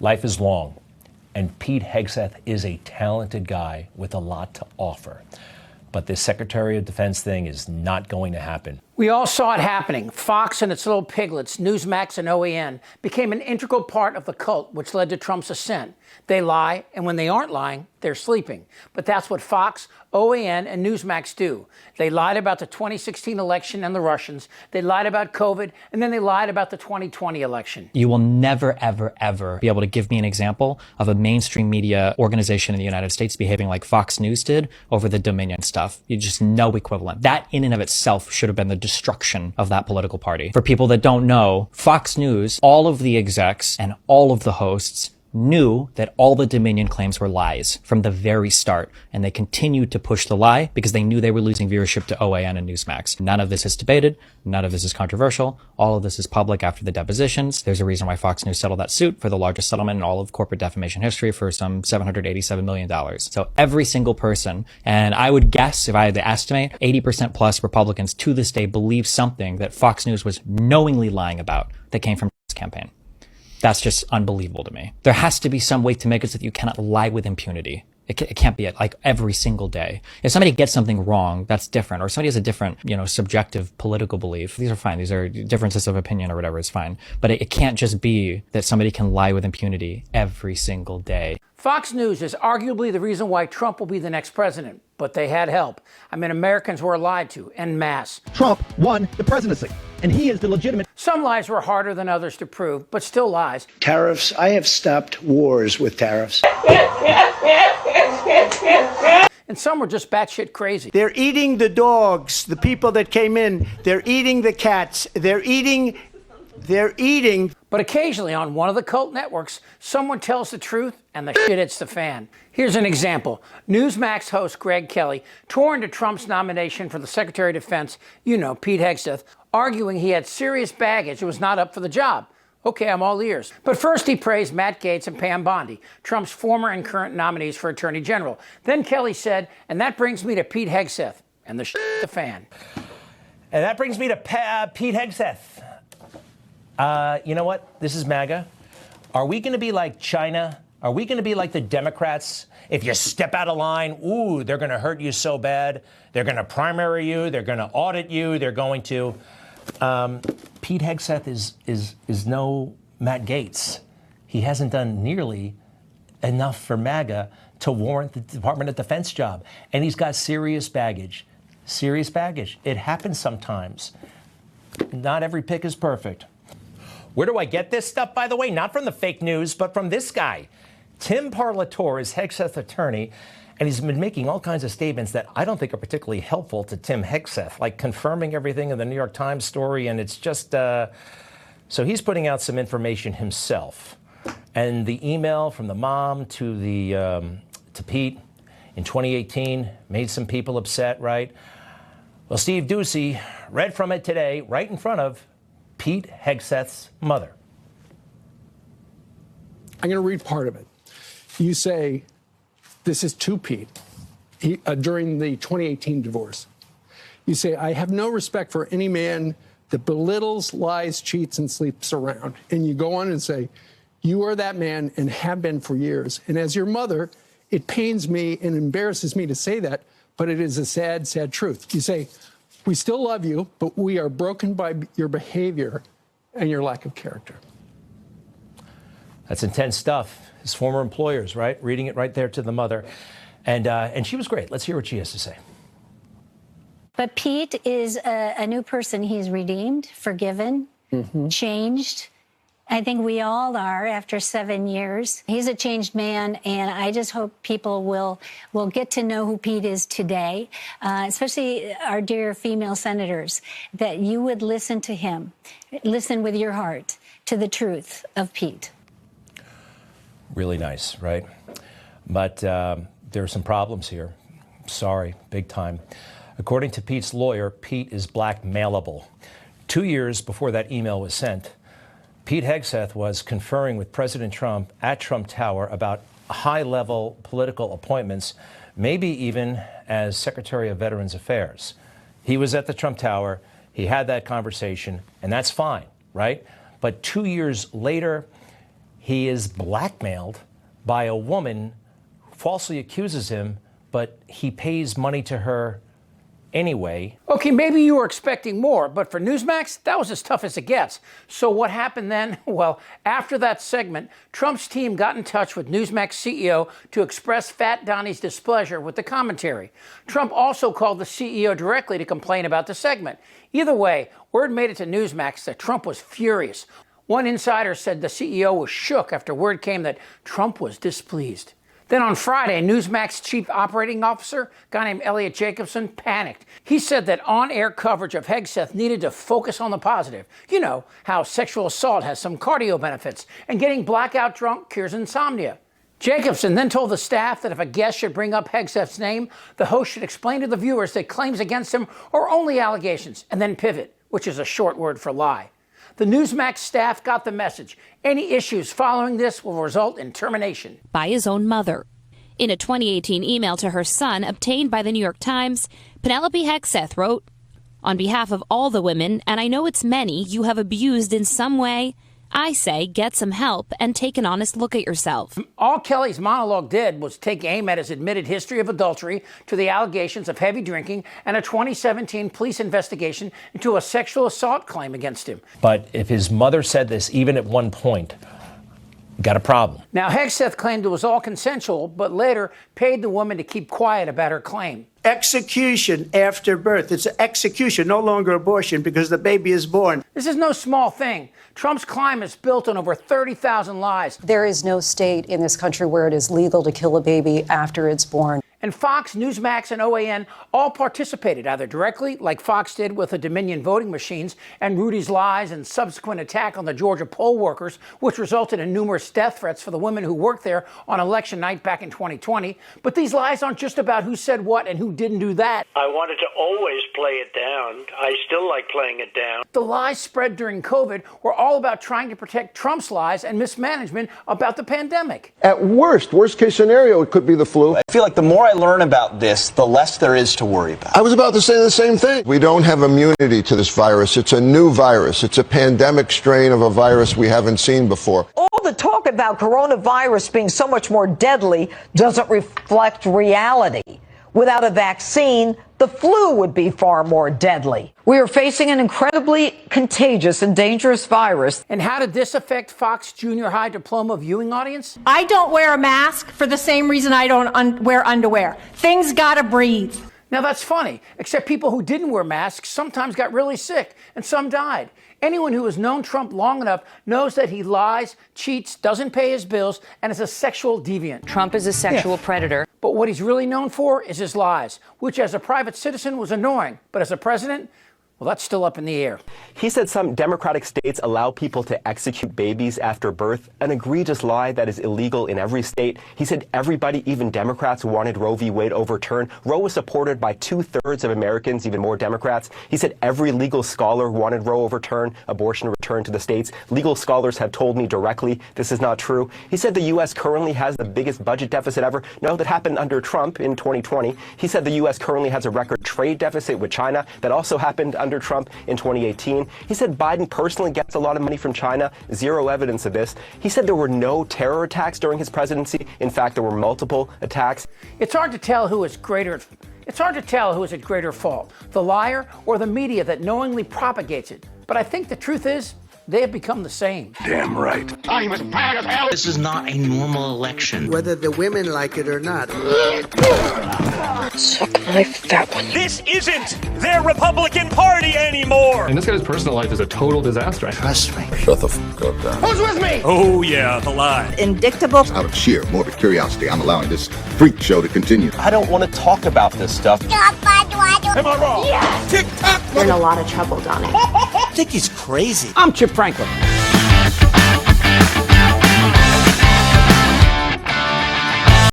Life is long, and Pete Hegseth is a talented guy with a lot to offer. But this Secretary of Defense thing is not going to happen. We all saw it happening. Fox and its little piglets, NewsMax and OAN, became an integral part of the cult which led to Trump's ascent. They lie, and when they aren't lying, they're sleeping. But that's what Fox, OAN, and NewsMax do. They lied about the 2016 election and the Russians. They lied about COVID, and then they lied about the 2020 election. You will never, ever, ever be able to give me an example of a mainstream media organization in the United States behaving like Fox News did over the Dominion stuff. You just no equivalent. That in and of itself should have been the destruction of that political party. For people that don't know, Fox News, all of the execs and all of the hosts knew that all the Dominion claims were lies from the very start, and they continued to push the lie because they knew they were losing viewership to OAN and NewsMax. None of this is debated. None of this is controversial. All of this is public after the depositions. There's a reason why Fox News settled that suit for the largest settlement in all of corporate defamation history for some $787 million. So every single person, and I would guess if I had to estimate, 80% plus Republicans to this day believe something that Fox News was knowingly lying about that came from this campaign. That's just unbelievable to me. There has to be some way to make it so that you cannot lie with impunity. It can't be like every single day. If somebody gets something wrong, that's different. Or somebody has a different, subjective political belief. These are fine. These are differences of opinion or whatever. It's fine. But it can't just be that somebody can lie with impunity every single day. Fox News is arguably the reason why Trump will be the next president. But they had help. I mean, Americans were lied to en masse. Trump won the presidency, and he is the legitimate. Some lies were harder than others to prove, but still lies. Tariffs. I have stopped wars with tariffs. And some were just batshit crazy. They're eating the dogs, the people that came in. They're eating the cats. They're eating. But occasionally on one of the cult networks, someone tells the truth and the shit hits the fan. Here's an example. NewsMax host Greg Kelly tore into Trump's nomination for the Secretary of Defense, Pete Hegseth, arguing he had serious baggage and was not up for the job. Okay, I'm all ears. But first he praised Matt Gaetz and Pam Bondi, Trump's former and current nominees for Attorney General. Then Kelly said, and that brings me to Pete Hegseth, and the shit hit the fan. And that brings me to Pete Hegseth. You know what? This is MAGA. Are we going to be like China? Are we going to be like the Democrats? If you step out of line, ooh, they're going to hurt you so bad. They're going to primary you. They're going to audit you. They're going to. Pete Hegseth is no Matt Gaetz. He hasn't done nearly enough for MAGA to warrant the Department of Defense job. And he's got serious baggage. Serious baggage. It happens sometimes. Not every pick is perfect. Where do I get this stuff, by the way? Not from the fake news, but from this guy. Tim Parlatore is Hegseth's attorney, and he's been making all kinds of statements that I don't think are particularly helpful to Tim Hegseth, like confirming everything in the New York Times story, and it's just... So he's putting out some information himself. And the email from the mom to Pete in 2018 made some people upset, right? Well, Steve Doocy read from it today, right in front of Pete Hegseth's mother. I'm going to read part of it. You say, this is to Pete, during the 2018 divorce. You say, I have no respect for any man that belittles, lies, cheats, and sleeps around. And you go on and say, you are that man and have been for years. And as your mother, it pains me and embarrasses me to say that, but it is a sad, sad truth. You say, we still love you, but we are broken by your behavior and your lack of character. That's intense stuff. His former employers, right? Reading it right there to the mother. And she was great. Let's hear what she has to say. But Pete is a new person. He's redeemed, forgiven, changed. I think we all are after 7 years. He's a changed man, and I just hope people will get to know who Pete is today, especially our dear female senators, that you would listen to him, listen with your heart to the truth of Pete. Really nice, right? But there are some problems here. Sorry, big time. According to Pete's lawyer, Pete is blackmailable. 2 years before that email was sent, Pete Hegseth was conferring with President Trump at Trump Tower about high-level political appointments, maybe even as Secretary of Veterans Affairs. He was at the Trump Tower. He had that conversation, and that's fine, right? But 2 years later, he is blackmailed by a woman who falsely accuses him, but he pays money to her anyway. Okay, maybe you were expecting more, but for Newsmax, that was as tough as it gets. So what happened then? Well, after that segment, Trump's team got in touch with Newsmax CEO to express Fat Donnie's displeasure with the commentary. Trump also called the CEO directly to complain about the segment. Either way, word made it to Newsmax that Trump was furious. One insider said the CEO was shook after word came that Trump was displeased. Then on Friday, Newsmax chief operating officer, a guy named Elliot Jacobson, panicked. He said that on-air coverage of Hegseth needed to focus on the positive. You know, how sexual assault has some cardio benefits, and getting blackout drunk cures insomnia. Jacobson then told the staff that if a guest should bring up Hegseth's name, the host should explain to the viewers that claims against him are only allegations, and then pivot, which is a short word for lie. The Newsmax staff got the message. Any issues following this will result in termination. By his own mother. In a 2018 email to her son obtained by the New York Times, Penelope Hegseth wrote, "On behalf of all the women, and I know it's many, you have abused in some way, I say get some help and take an honest look at yourself." All Kelly's monologue did was take aim at his admitted history of adultery, to the allegations of heavy drinking, and a 2017 police investigation into a sexual assault claim against him. But if his mother said this, even at one point, got a problem. Now, Hegseth claimed it was all consensual, but later paid the woman to keep quiet about her claim. Execution after birth. It's execution, no longer abortion, because the baby is born. This is no small thing. Trump's climb is built on over 30,000 lies. There is no state in this country where it is legal to kill a baby after it's born. And Fox, Newsmax, and OAN all participated, either directly, like Fox did with the Dominion voting machines, and Rudy's lies and subsequent attack on the Georgia poll workers, which resulted in numerous death threats for the women who worked there on election night back in 2020. But these lies aren't just about who said what and who didn't do that. I wanted to always play it down. I still like playing it down. The lies spread during COVID were all about trying to protect Trump's lies and mismanagement about the pandemic. At worst case scenario, it could be the flu. I feel like the more I learn about this, the less there is to worry about. I was about to say the same thing. We don't have immunity to this virus. It's a new virus. It's a pandemic strain of a virus we haven't seen before. All the talk about coronavirus being so much more deadly doesn't reflect reality. Without a vaccine, the flu would be far more deadly. We are facing an incredibly contagious and dangerous virus. And how did this affect Fox junior high diploma viewing audience? I don't wear a mask for the same reason I don't wear underwear. Things gotta breathe. Now that's funny, except people who didn't wear masks sometimes got really sick and some died. Anyone who has known Trump long enough knows that he lies, cheats, doesn't pay his bills, and is a sexual deviant. Trump is a sexual predator. But what he's really known for is his lies, which as a private citizen was annoying. But as a president, well, that's still up in the air. He said some Democratic states allow people to execute babies after birth, an egregious lie that is illegal in every state. He said everybody, even Democrats, wanted Roe v. Wade overturned. Roe was supported by 2/3 of Americans, even more Democrats. He said every legal scholar wanted Roe overturned, abortion returned to the states. Legal scholars have told me directly this is not true. He said the U.S. currently has the biggest budget deficit ever. No, that happened under Trump in 2020. He said the U.S. currently has a record trade deficit with China. That also happened under Trump in 2018. He said Biden personally gets a lot of money from China. Zero evidence of this. He said there were no terror attacks during his presidency. In fact, there were multiple attacks. It's hard to tell who is greater. It's hard to tell who is at greater fault, the liar or the media that knowingly propagates it. But I think the truth is, they have become the same. Damn right. I'm as mad as hell. This is not a normal election. Whether the women like it or not. Suck my fat one. This isn't their Republican Party anymore. And this guy's personal life is a total disaster. Trust me. Shut the fuck up, Dan. Who's with me? Oh, yeah, the lie. Indictable. Out of sheer morbid curiosity, I'm allowing this freak show to continue. I don't want to talk about this stuff. Am I wrong? Yes. Tick-tock. You're in a lot of trouble, Donnie. I think he's crazy. I'm Chip Franklin.